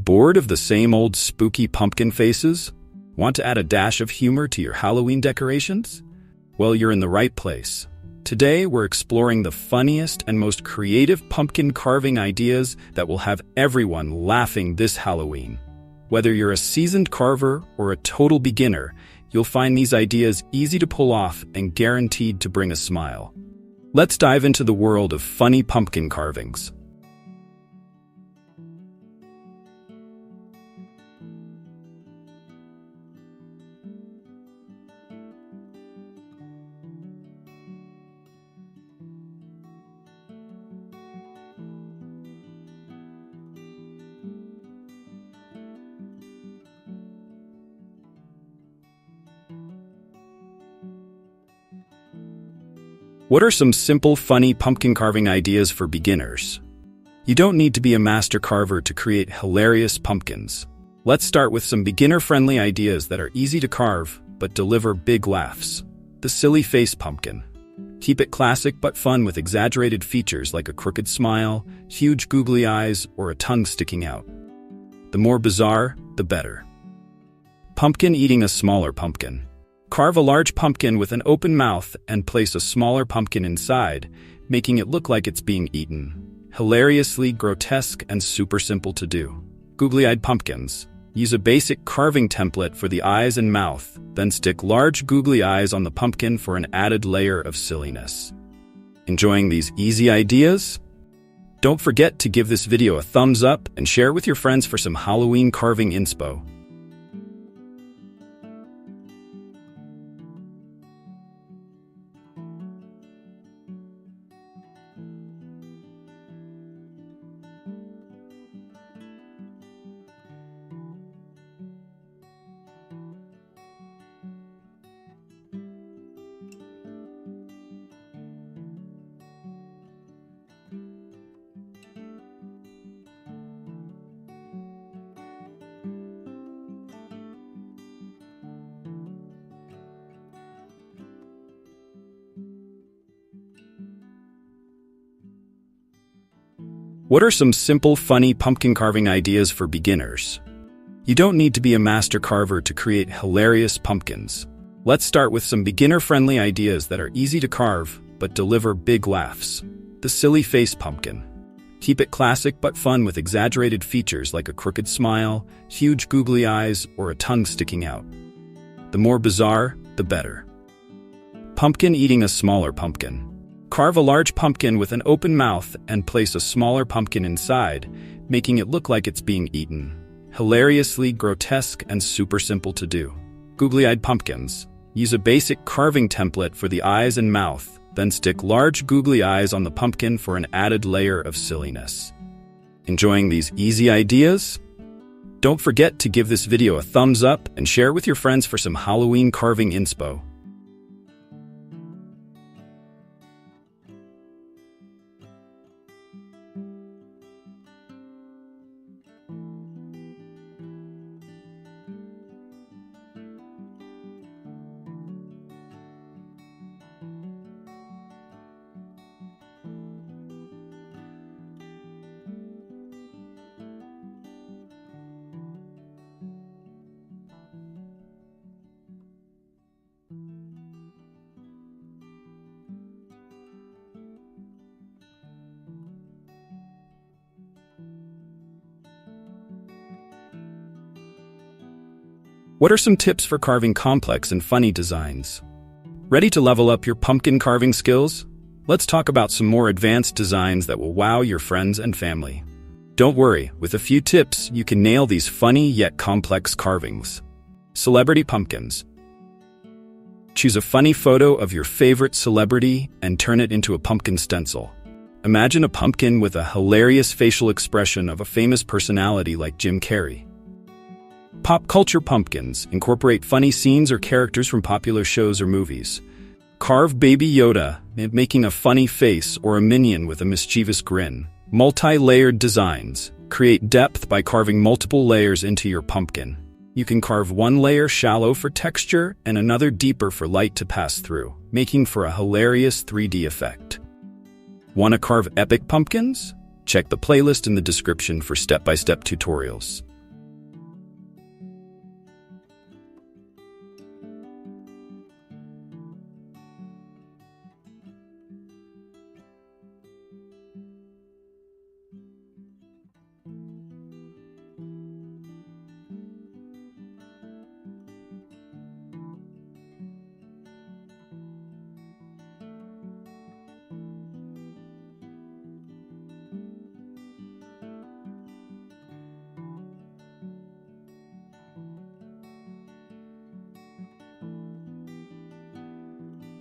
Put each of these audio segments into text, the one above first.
Bored of the same old spooky pumpkin faces? Want to add a dash of humor to your Halloween decorations? Well, you're in the right place. Today, we're exploring the funniest and most creative pumpkin carving ideas that will have everyone laughing this Halloween. Whether you're a seasoned carver or a total beginner, you'll find these ideas easy to pull off and guaranteed to bring a smile. Let's dive into the world of funny pumpkin carvings. What are some simple, funny pumpkin carving ideas for beginners? You don't need to be a master carver to create hilarious pumpkins. Let's start with some beginner-friendly ideas that are easy to carve but deliver big laughs. The silly face pumpkin. Keep it classic but fun with exaggerated features like a crooked smile, huge googly eyes, or a tongue sticking out. The more bizarre, the better. Pumpkin eating a smaller pumpkin. Carve a large pumpkin with an open mouth and place a smaller pumpkin inside, making it look like it's being eaten. Hilariously grotesque and super simple to do. Googly-eyed pumpkins. Use a basic carving template for the eyes and mouth, then stick large googly eyes on the pumpkin for an added layer of silliness. Enjoying these easy ideas? Don't forget to give this video a thumbs up and share it with your friends for some Halloween carving inspo. What are some simple, funny pumpkin carving ideas for beginners? You don't need to be a master carver to create hilarious pumpkins. Let's start with some beginner-friendly ideas that are easy to carve but deliver big laughs. The silly face pumpkin. Keep it classic but fun with exaggerated features like a crooked smile, huge googly eyes, or a tongue sticking out. The more bizarre, the better. Pumpkin eating a smaller pumpkin. Carve a large pumpkin with an open mouth and place a smaller pumpkin inside, making it look like it's being eaten. Hilariously grotesque and super simple to do. Googly-eyed pumpkins. Use a basic carving template for the eyes and mouth, then stick large googly eyes on the pumpkin for an added layer of silliness. Enjoying these easy ideas? Don't forget to give this video a thumbs up and share it with your friends for some Halloween carving inspo. What are some tips for carving complex and funny designs? Ready to level up your pumpkin carving skills? Let's talk about some more advanced designs that will wow your friends and family. Don't worry, with a few tips, you can nail these funny yet complex carvings. Celebrity pumpkins. Choose a funny photo of your favorite celebrity and turn it into a pumpkin stencil. Imagine a pumpkin with a hilarious facial expression of a famous personality like Jim Carrey. Pop culture pumpkins incorporate funny scenes or characters from popular shows or movies. Carve Baby Yoda, making a funny face, or a minion with a mischievous grin. Multi-layered designs. Create depth by carving multiple layers into your pumpkin. You can carve one layer shallow for texture and another deeper for light to pass through, making for a hilarious 3D effect. Want to carve epic pumpkins? Check the playlist in the description for step-by-step tutorials.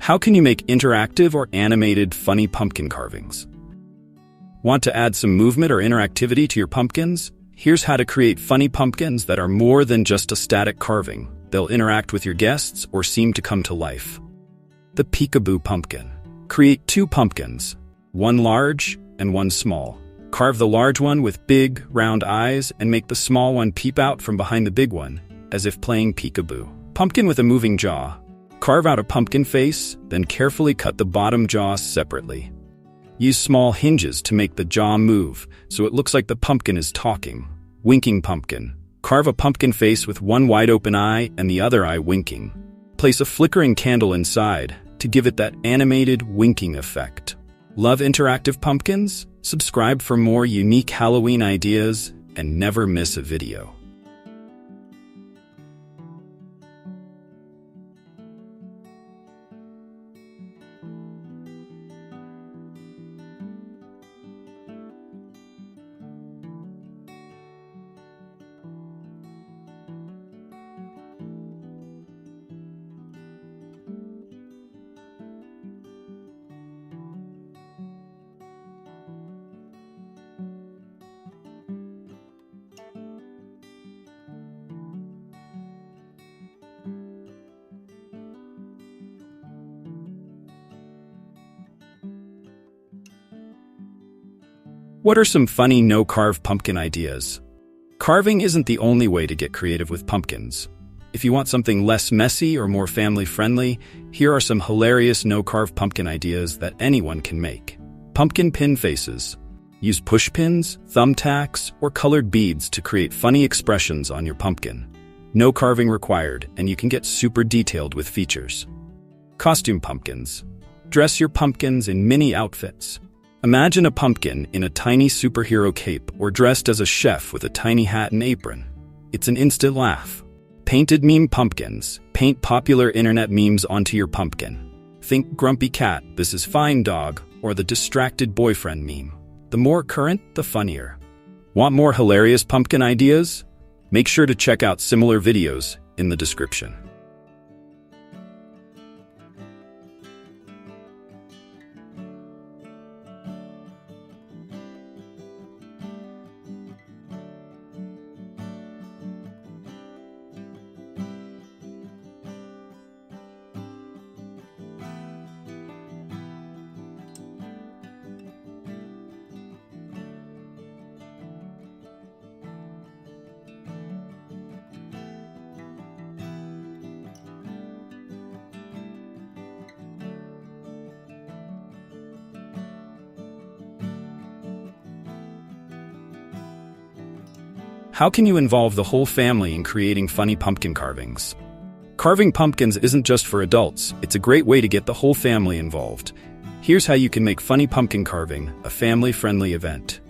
How can you make interactive or animated funny pumpkin carvings? Want to add some movement or interactivity to your pumpkins? Here's how to create funny pumpkins that are more than just a static carving. They'll interact with your guests or seem to come to life. The peekaboo pumpkin. Create 2 pumpkins, one large and one small. Carve the large one with big, round eyes and make the small one peep out from behind the big one, as if playing peekaboo. Pumpkin with a moving jaw. Carve out a pumpkin face, then carefully cut the bottom jaw separately. Use small hinges to make the jaw move, so it looks like the pumpkin is talking. Winking pumpkin. Carve a pumpkin face with one wide open eye and the other eye winking. Place a flickering candle inside to give it that animated winking effect. Love interactive pumpkins? Subscribe for more unique Halloween ideas and never miss a video. What are some funny no-carve pumpkin ideas? Carving isn't the only way to get creative with pumpkins. If you want something less messy or more family-friendly, here are some hilarious no-carve pumpkin ideas that anyone can make. Pumpkin pin faces. Use push pins, thumbtacks, or colored beads to create funny expressions on your pumpkin. No carving required, and you can get super detailed with features. Costume pumpkins. Dress your pumpkins in mini outfits. Imagine a pumpkin in a tiny superhero cape or dressed as a chef with a tiny hat and apron. It's an instant laugh. Painted meme pumpkins. Paint popular internet memes onto your pumpkin. Think grumpy cat, this is fine dog, or the distracted boyfriend meme. The more current, the funnier. Want more hilarious pumpkin ideas? Make sure to check out similar videos in the description. How can you involve the whole family in creating funny pumpkin carvings? Carving pumpkins isn't just for adults, it's a great way to get the whole family involved. Here's how you can make funny pumpkin carving a family-friendly event.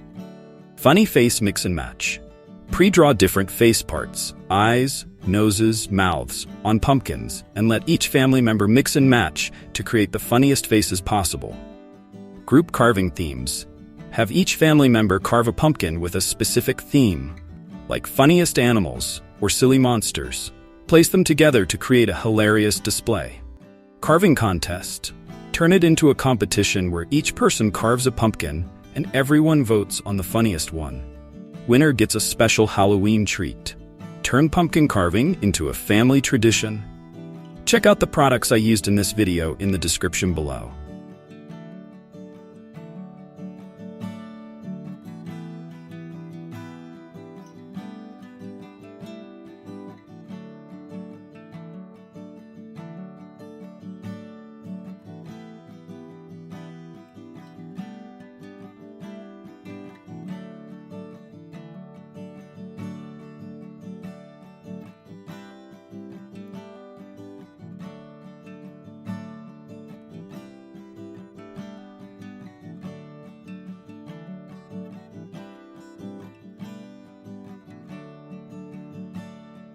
Funny face mix and match. Pre-draw different face parts, eyes, noses, mouths, on pumpkins, and let each family member mix and match to create the funniest faces possible. Group carving themes. Have each family member carve a pumpkin with a specific theme, like funniest animals or silly monsters. Place them together to create a hilarious display. Carving contest. Turn it into a competition where each person carves a pumpkin and everyone votes on the funniest one. Winner gets a special Halloween treat. Turn pumpkin carving into a family tradition. Check out the products I used in this video in the description below.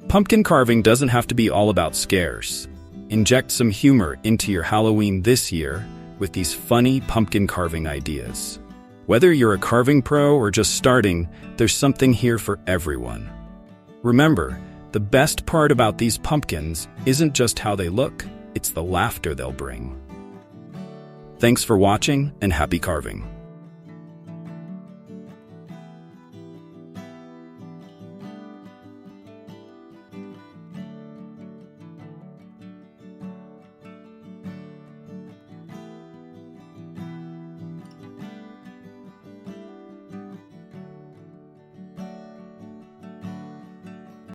Pumpkin carving doesn't have to be all about scares. Inject some humor into your Halloween this year with these funny pumpkin carving ideas. Whether you're a carving pro or just starting, there's something here for everyone. Remember, the best part about these pumpkins isn't just how they look, it's the laughter they'll bring. Thanks for watching and happy carving.